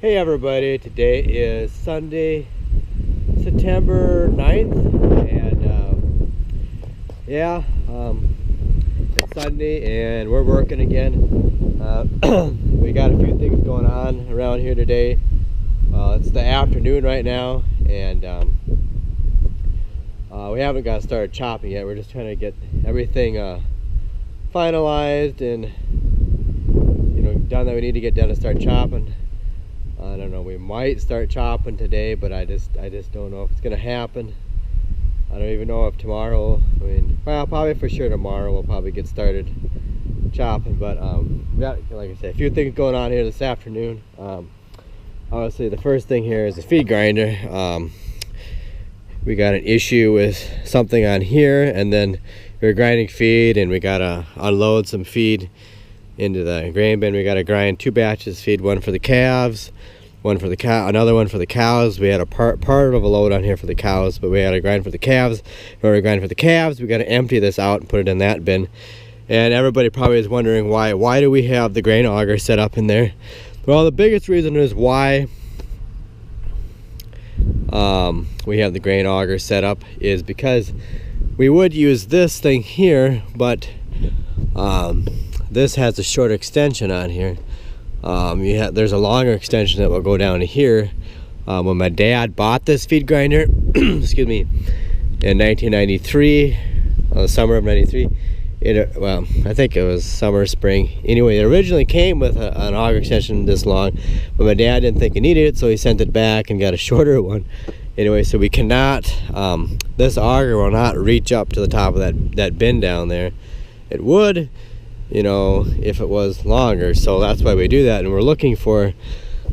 Hey everybody, today is Sunday, September 9th, and it's Sunday and we're working again. We got a few things going on around here today. It's the afternoon right now, and we haven't got started chopping yet. We're just trying to get everything finalized and done that we need to get done to start chopping. I don't know, we might start chopping today, but I just don't know if it's gonna happen. I don't even know if tomorrow, well, probably for sure tomorrow we'll probably get started chopping, but we got, like I said, a few things going on here this afternoon. Obviously the first thing here is the feed grinder. We got an issue with something on here, and then we're grinding feed and we gotta unload some feed into the grain bin. We got to grind 2 batches feed, one for the calves, one for the cow, another one for the cows. We had a part of a load on here for the cows, but we had to grind for the calves. In order to grind for the calves, we got to empty this out and put it in that bin. And everybody probably is wondering why do we have the grain auger set up in there? Well, the biggest reason is why we have the grain auger set up is because we would use this thing here, but this has a short extension on here. There's a longer extension that will go down to here. When my dad bought this feed grinder, excuse me, in 1993, the summer of '93, well, I think it was summer, spring. Anyway, it originally came with an auger extension this long, but my dad didn't think he needed it, so he sent it back and got a shorter one. Anyway, so we cannot, this auger will not reach up to the top of that bin down there. It would, if it was longer, so that's why we do that. And we're looking for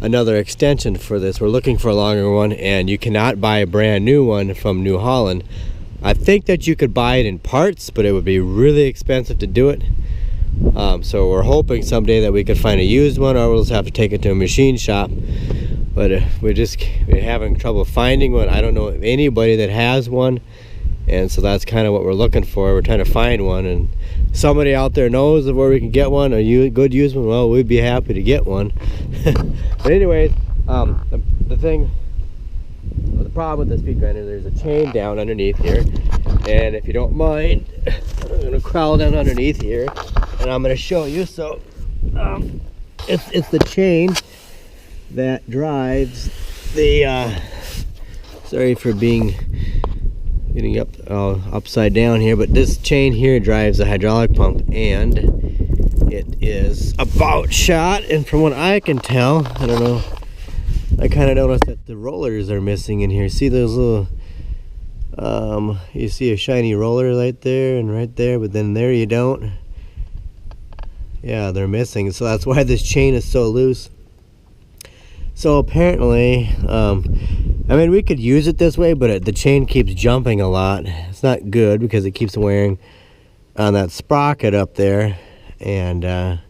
another extension for this. We're looking for a longer one, and you cannot buy a brand new one from New Holland. I think that you could buy it in parts, but it would be really expensive to do it. So we're hoping someday that we could find a used one, or we'll just have to take it to a machine shop. But we're having trouble finding one. I don't know of anybody that has one, and so that's kind of what we're looking for. We're trying to find one, and somebody out there knows of where we can get one, or you good use one, well, we'd be happy to get one. But anyways, the problem with this feed grinder, there's a chain down underneath here, and if you don't mind, I'm gonna crawl down underneath here and I'm gonna show you. So it's the chain that drives the sorry for getting upside down here, but this chain here drives the hydraulic pump, and it is about shot. And from what I can tell, I don't know, I kind of noticed that the rollers are missing in here. See those little you see a shiny roller right there and right there, but then there you don't. Yeah, they're missing, so that's why this chain is so loose. So apparently, we could use it this way, but the chain keeps jumping a lot. It's not good because it keeps wearing on that sprocket up there. And I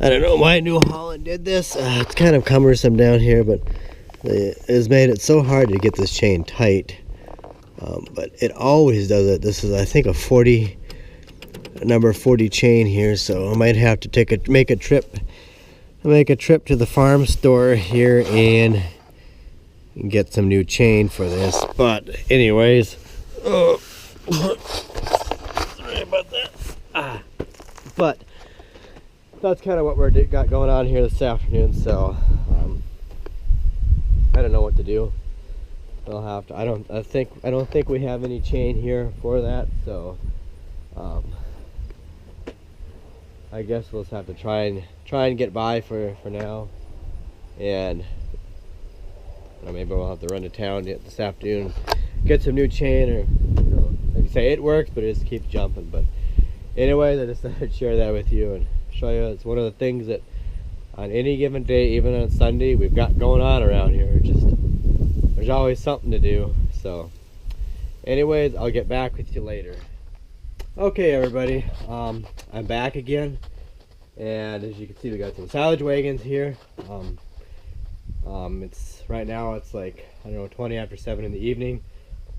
don't know why New Holland did this. It's kind of cumbersome down here, but it has made it so hard to get this chain tight. But it always does it. This is, I think, a number 40 chain here, so I might have to make a trip to the farm store here and get some new chain for this. But anyways, sorry about that. But that's kind of what we got going on here this afternoon. So I don't know what to do. We'll have to. I don't think we have any chain here for that. So I guess we'll just have to try and get by for now, and maybe we'll have to run to town this afternoon, get some new chain, or like I say, it works, but it just keeps jumping. But anyways, I decided to share that with you and show you it's one of the things that on any given day, even on Sunday, we've got going on around here. There's always something to do. So anyways, I'll get back with you later. Okay everybody, I'm back again, and as you can see, we got some silage wagons here. It's right now, it's like, I don't know, 20 after 7 in the evening.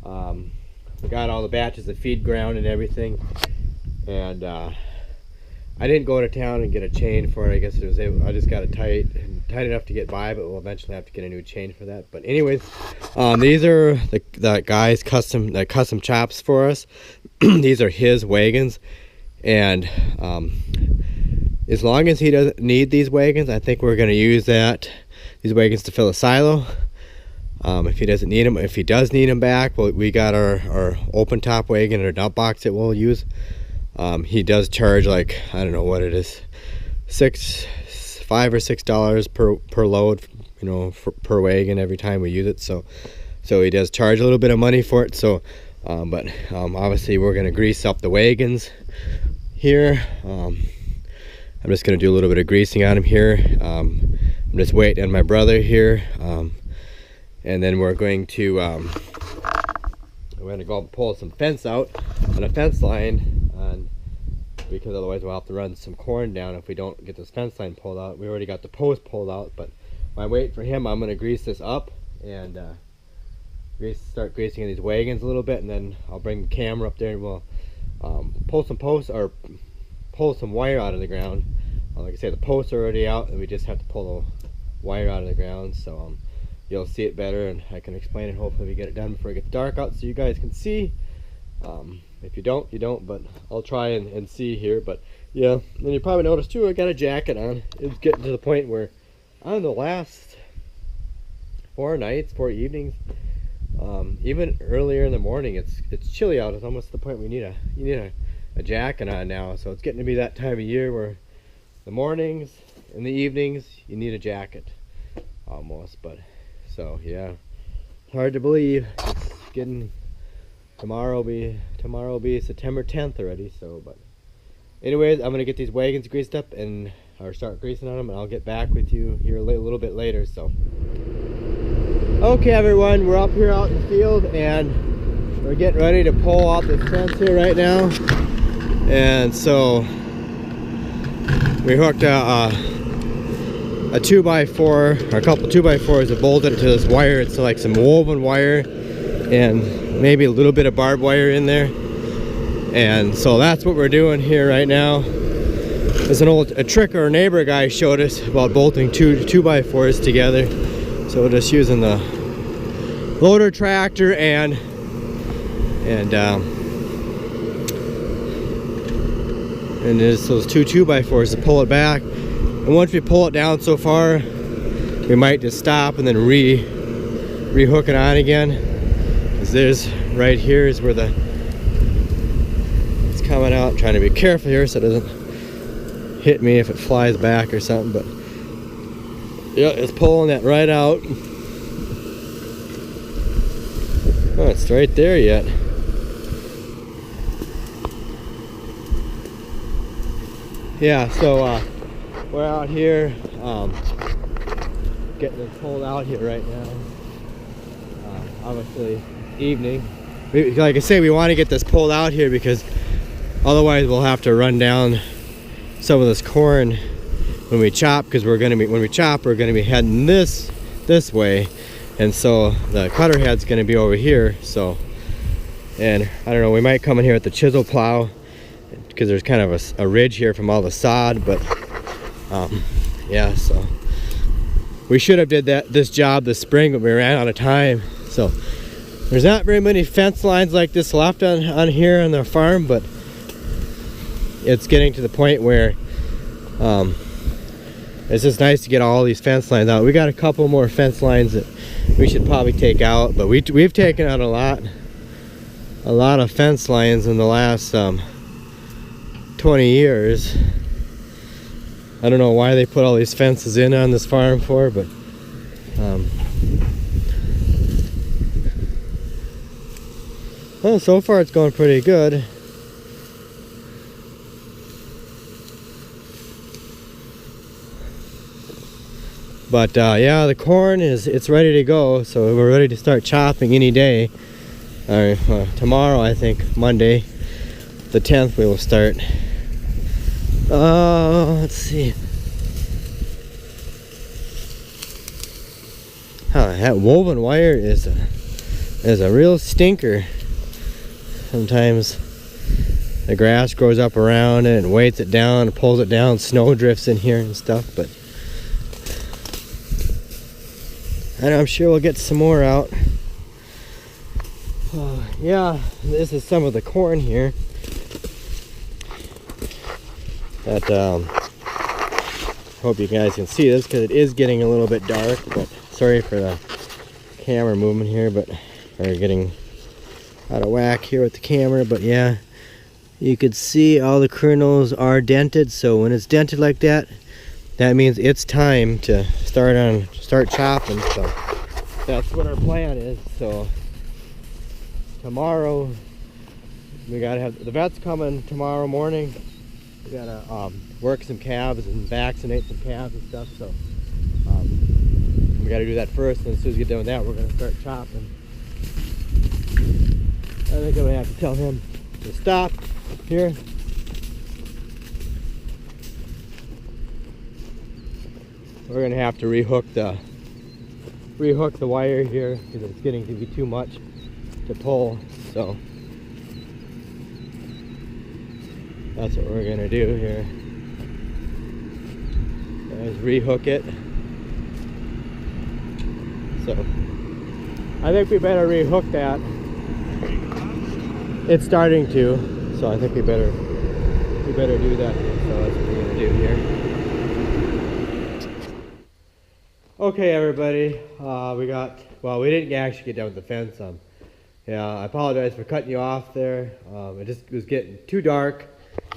We got all the batches of feed ground and everything, and I didn't go to town and get a chain for it. I guess it was I just got it tight enough to get by, but we'll eventually have to get a new chain for that. But anyways, these are the guy's custom chops for us. These are his wagons, and as long as he doesn't need these wagons, I think we're going to use these wagons to fill a silo. If he doesn't need them, if he does need them back, well, we got our open top wagon or dump box that we'll use. He does charge, like, I don't know what it is, $5 or $6 per load, you know, per wagon every time we use it. So he does charge a little bit of money for it. So but obviously we're going to grease up the wagons here. I'm just going to do a little bit of greasing on them here. I'm just waiting on my brother here, and then we're going to go pull some fence out on a fence line, because otherwise we'll have to run some corn down if we don't get this fence line pulled out. We already got the post pulled out, but while I wait for him, I'm going to grease this up and start greasing these wagons a little bit, and then I'll bring the camera up there and we'll pull some posts or pull some wire out of the ground. Like I said, the posts are already out, and we just have to pull the wire out of the ground. So you'll see it better, and I can explain it. Hopefully we get it done before it gets dark out so you guys can see. If you don't, you don't, but I'll try and see here. But yeah, and you probably noticed too, I got a jacket on. It's getting to the point where on the last 4 evenings, even earlier in the morning, it's chilly out. It's almost the point we need a jacket on now. So it's getting to be that time of year where the mornings and the evenings you need a jacket almost. But so yeah, hard to believe it's getting, tomorrow will be September 10th already. So but anyways, I'm gonna get these wagons greased up and start greasing on them, and I'll get back with you here a little bit later. So okay everyone, we're up here out in the field and we're getting ready to pull out this fence here right now. And so we hooked a 2x4 or a couple 2x4s and bolted it to this wire. It's like some woven wire and maybe a little bit of barbed wire in there. And so that's what we're doing here right now. There's a trick our neighbor guy showed us about bolting two 2x4s together. So we're just using the loader tractor and there's those two 2x4s to pull it back. And once we pull it down so far, we might just stop and then re-hook it on again. Because there's right here is where it's coming out. I'm trying to be careful here so it doesn't hit me if it flies back or something. But yeah, it's pulling that right out. Oh, it's right there yet. Yeah, so we're out here getting it pulled out here right now. Obviously evening. Like I say, we want to get this pulled out here because otherwise we'll have to run down some of this corn when we chop, because when we chop we're going to be heading this way, and so the cutter head's going to be over here. So, and I don't know, we might come in here with the chisel plow because there's kind of a ridge here from all the sod. But yeah, so we should have did this job this spring, but we ran out of time. So there's not very many fence lines like this left on here on the farm, but it's getting to the point where it's just nice to get all these fence lines out. We got a couple more fence lines that we should probably take out, but we've taken out a lot of fence lines in the last 20 years. I don't know why they put all these fences in on this farm for, but well, so far it's going pretty good. But yeah, the corn it's ready to go, so we're ready to start chopping any day. Tomorrow, I think, Monday, the 10th, we will start. Let's see. That woven wire is a real stinker sometimes. the grass grows up around it and weights it down and pulls it down. Snow drifts in here and stuff, but and I'm sure we'll get some more out. Yeah, this is some of the corn here that hope you guys can see this because it is getting a little bit dark, but sorry for the camera movement here, but we're getting out of whack here with the camera. But yeah, you could see all the kernels are dented, so when it's dented like that, that means it's time to start chopping. So that's what our plan is. So tomorrow we gotta have the vet's coming tomorrow morning. We gotta work some calves and vaccinate some calves and stuff. So we gotta do that first, and as soon as we get done with that, we're gonna start chopping. I think I'm gonna have to tell him to stop here. We're gonna have to rehook the wire here because it's getting to be too much to pull. So that's what we're gonna do here. Is rehook it. So I think we better rehook that. It's starting to, so I think we better do that. So that's what we're gonna do here. Okay, everybody, we didn't actually get done with the fence. Yeah, I apologize for cutting you off there. It was getting too dark.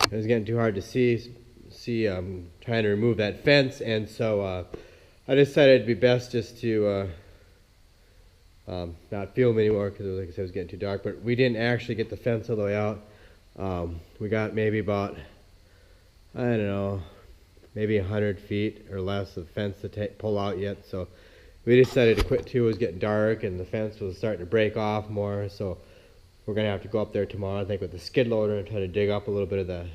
It was getting too hard to see. Trying to remove that fence, and so I decided it'd be best just to not film anymore because, like I said, it was getting too dark. But we didn't actually get the fence all the way out. We got maybe about, I don't know, maybe 100 feet or less of fence to pull out yet. So we decided to quit too. It was getting dark and the fence was starting to break off more. So we're gonna have to go up there tomorrow, I think, with the skid loader and try to dig up a little bit of the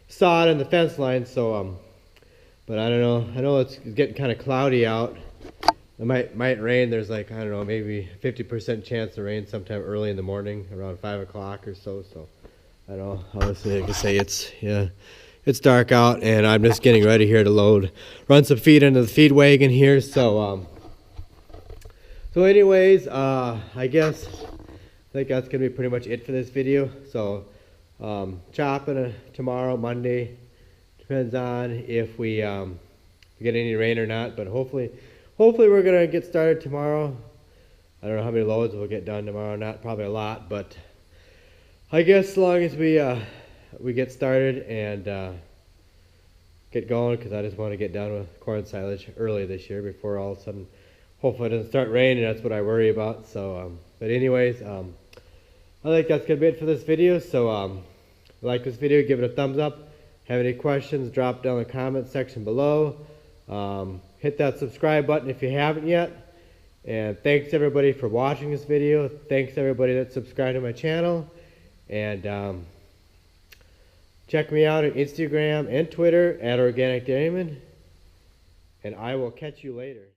sod and the fence line. So but I don't know. I know it's getting kind of cloudy out. It might rain. There's like, I don't know, maybe 50% chance of rain sometime early in the morning, around 5 o'clock or so. So I don't know. Honestly, I can say it's dark out, and I'm just getting ready here to run some feed into the feed wagon here. So anyways, I think that's gonna be pretty much it for this video. So chopping tomorrow, Monday. Depends on if we get any rain or not, but hopefully we're gonna get started tomorrow. I don't know how many loads we'll get done tomorrow, not probably a lot, but I guess as long as we get started and get going, because I just want to get done with corn silage early this year before all of a sudden, hopefully it doesn't start raining. That's what I worry about. So but anyways, I think that's gonna be it for this video. So if you like this video, give it a thumbs up. Have any questions, drop down in the comment section below. Hit that subscribe button if you haven't yet. And thanks everybody for watching this video. Thanks everybody that subscribed to my channel. And check me out on Instagram and Twitter @Organic Dairyman. And I will catch you later.